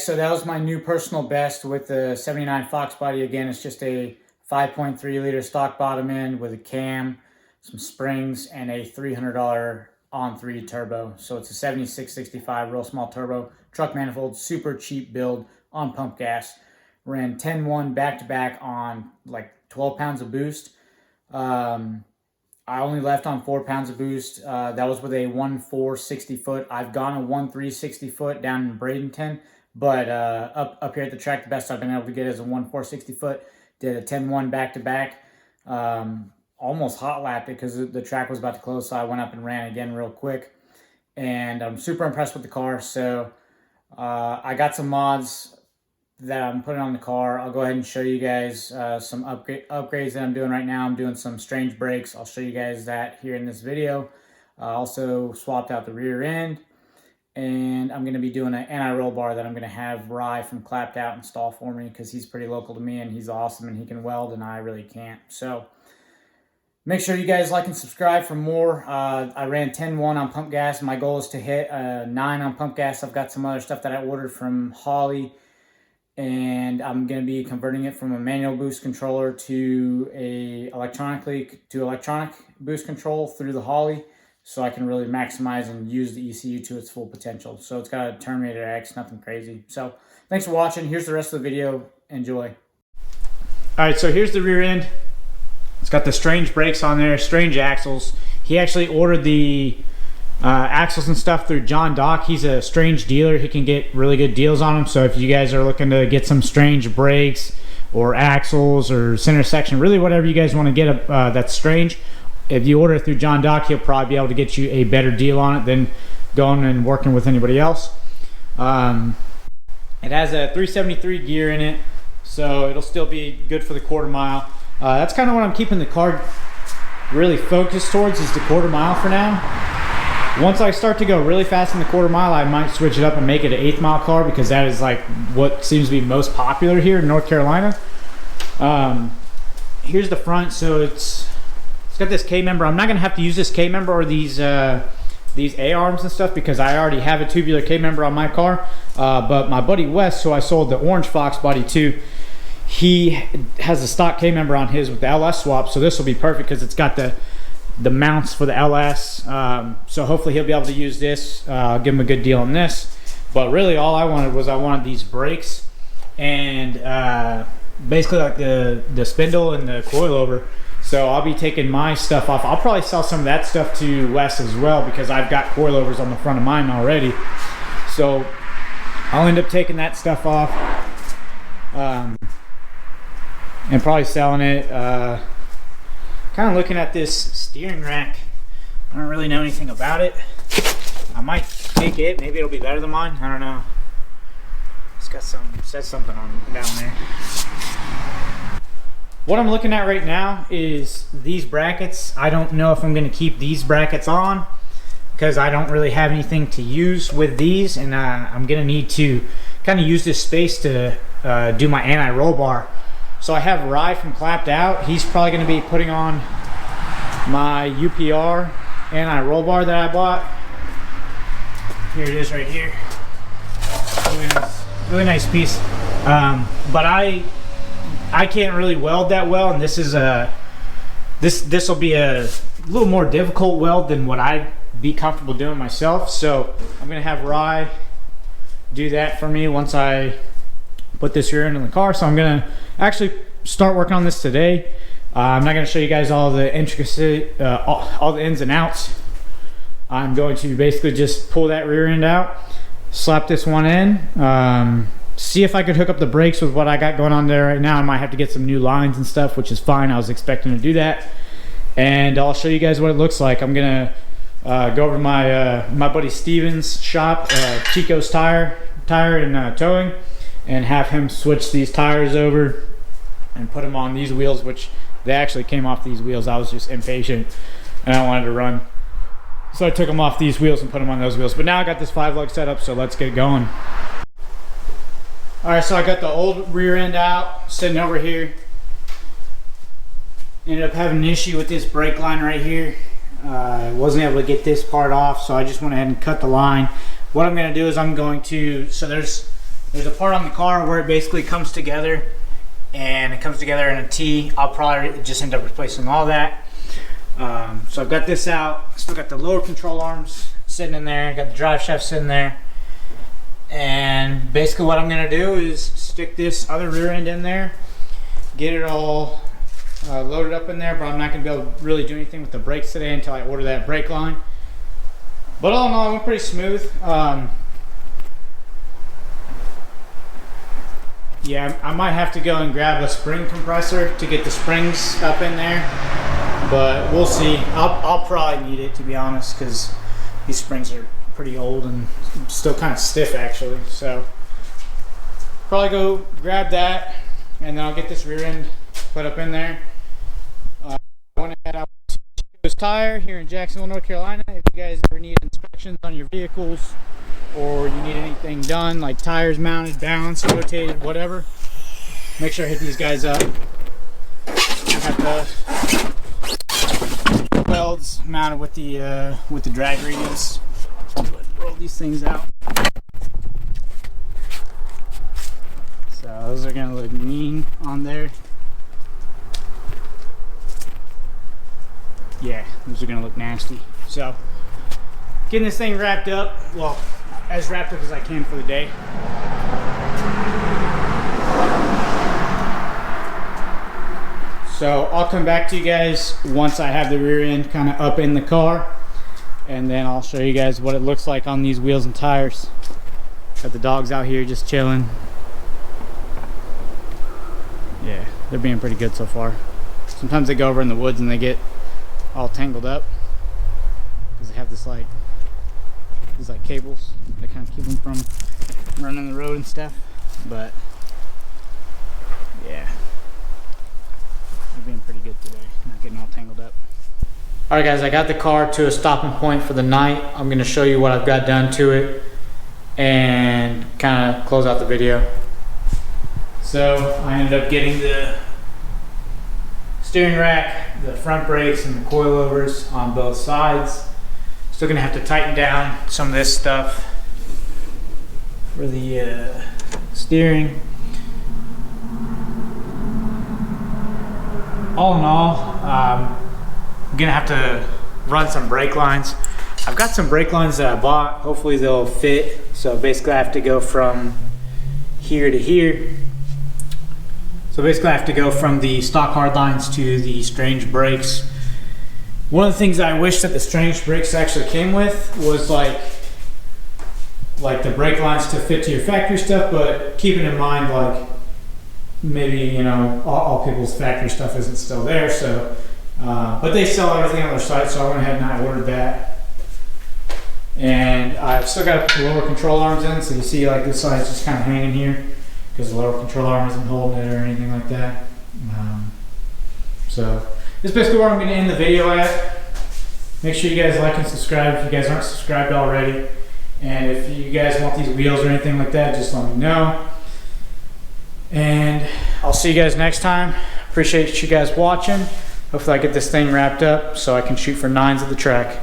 So that was my new personal best with the 79 Foxbody. Again, it's just a 5.3 liter stock bottom end with a cam, some springs, and a $300 on-3 turbo. So it's a 7665 real small turbo, truck manifold, super cheap build on pump gas. Ran 10-1 back-to-back on like 12 pounds of boost. I only left on 4 pounds of boost. That was with a 1.4 60 foot. I've gone a 1.3 60 foot down in Bradenton, but up here at the track, the best I've been able to get is a 1.4 60 foot. Did a 10-1 back-to-back. Almost hot lapped it because the track was about to close, so I went up and ran again real quick. And I'm super impressed with the car. So I got some mods that I'm putting on the car. I'll go ahead and show you guys some upgrades that I'm doing right now. I'm doing some strange brakes. I'll show you guys that here in this video. Also swapped out the rear end. And I'm going to be doing an anti-roll bar that I'm going to have Rye from Clapped Out install for me because he's pretty local to me and he's awesome and he can weld and I really can't. So make sure you guys like and subscribe for more. I ran 10-1 on pump gas. My goal is to hit 9 on pump gas. I've got some other stuff that I ordered from Holley, and I'm going to be converting it from a manual boost controller to electronic boost control through the Holley, so I can really maximize and use the ECU to its full potential. So it's got a Terminator X, nothing crazy. So thanks for watching. Here's the rest of the video. Enjoy. All right, so here's the rear end. It's got the strange brakes on there, strange axles. He actually ordered the axles and stuff through John Dock. He's a strange dealer. He can get really good deals on them. So if you guys are looking to get some strange brakes or axles or center section, really whatever you guys want to get that's strange, if you order it through John Dock, he'll probably be able to get you a better deal on it than going and working with anybody else. It has a 373 gear in it, so it'll still be good for the quarter mile. That's kind of what I'm keeping the car really focused towards, is the quarter mile for now. Once I start to go really fast in the quarter mile, I might switch it up and make it an 8th mile car, because that is like what seems to be most popular here in North Carolina. Here's the front. So it's got this K-member. I'm not gonna have to use this K-member or these A-arms and stuff, because I already have a tubular K-member on my car. But my buddy Wes, who I sold the orange Foxbody to, he has a stock K-member on his with the LS swap, so this will be perfect because it's got the mounts for the LS. So hopefully he'll be able to use this. I'll give him a good deal on this. But really all I wanted these brakes and basically like the spindle and the coilover. So I'll be taking my stuff off. I'll probably sell some of that stuff to Wes as well, because I've got coilovers on the front of mine already. So I'll end up taking that stuff off and probably selling it. Kind of looking at this steering rack. I don't really know anything about it. I might take it. Maybe it'll be better than mine. I don't know. It's got says something on down there. What I'm looking at right now is these brackets. I don't know if I'm going to keep these brackets on, because I don't really have anything to use with these, and I'm going to need to kind of use this space to do my anti-roll bar. So I have Rye from Clapped Out. He's probably going to be putting on my UPR anti-roll bar that I bought. Here it is right here. Really nice piece. But I can't really weld that well, and this is this will be a little more difficult weld than what I'd be comfortable doing myself. So I'm gonna have Rye do that for me once I put this rear end in the car. So I'm gonna actually start working on this today. I'm not gonna show you guys all the intricacy, all the ins and outs. I'm going to basically just pull that rear end out, slap this one in, see if I could hook up the brakes with what I got going on there right now. I might have to get some new lines and stuff, which is fine. I was expecting to do that, and I'll show you guys what it looks like. I'm gonna go over to my buddy Steven's shop, Chico's tire and towing, and have him switch these tires over and put them on these wheels, which they actually came off these wheels. I was just impatient and I wanted to run, so I took them off these wheels and put them on those wheels. But now I got this 5-lug set up, so let's get going. All right, so I got the old rear end out, sitting over here. Ended up having an issue with this brake line right here. I wasn't able to get this part off, so I just went ahead and cut the line. What I'm gonna do is I'm going to, so there's There's a part on the car where it basically comes together, and it comes together in a T. I'll probably just end up replacing all that. So I've got this out. Still got the lower control arms sitting in there. Got the drive shaft sitting there. And basically what I'm going to do is stick this other rear end in there, get it all loaded up in there, but I'm not going to be able to really do anything with the brakes today until I order that brake line. But all in all, it went pretty smooth. Yeah, I might have to go and grab a spring compressor to get the springs up in there, but we'll see. I'll probably need it, to be honest, because these springs are pretty old and still kind of stiff actually. So probably go grab that, and then I'll get this rear end put up in there. I went ahead out to Chico's Tire here in Jacksonville, North Carolina. If you guys ever need inspections on your vehicles, or you need anything done like tires mounted, balanced, rotated, whatever, make sure I hit these guys up. I got the welds mounted with the drag radius. Let's roll these things out. So those are gonna look mean on there. Yeah, those are gonna look nasty. So getting this thing wrapped up, well, as wrapped up as I can for the day. So I'll come back to you guys once I have the rear end kind of up in the car, and then I'll show you guys what it looks like on these wheels and tires. Got the dogs out here just chilling. Yeah, they're being pretty good so far. Sometimes they go over in the woods and they get all tangled up because they have this like cables that kind of keep them from running the road and stuff. But yeah, they're being pretty good today, not getting all tangled up. All right guys, I got the car to a stopping point for the night. I'm going to show you what I've got done to it and kind of close out the video. So I ended up getting the steering rack, the front brakes, and the coilovers on both sides. Still gonna have to tighten down some of this stuff for the steering. All in all, I'm gonna have to run some brake lines. I've got some brake lines that I bought. Hopefully they'll fit. So basically I have to go from here to here. So basically I have to go from the stock hard lines to the Strange brakes. One of the things I wish that the Strange brakes actually came with was like the brake lines to fit to your factory stuff, but keeping in mind like maybe, you know, all people's factory stuff isn't still there. So but they sell everything on their site, so I went ahead and I ordered that. And I've still got to put the lower control arms in, so you see like this side's just kind of hanging here because the lower control arm isn't holding it or anything like that. So this is basically where I'm going to end the video at. Make sure you guys like and subscribe if you guys aren't subscribed already. And if you guys want these wheels or anything like that, just let me know. And I'll see you guys next time. Appreciate you guys watching. Hopefully I get this thing wrapped up so I can shoot for 9s at the track.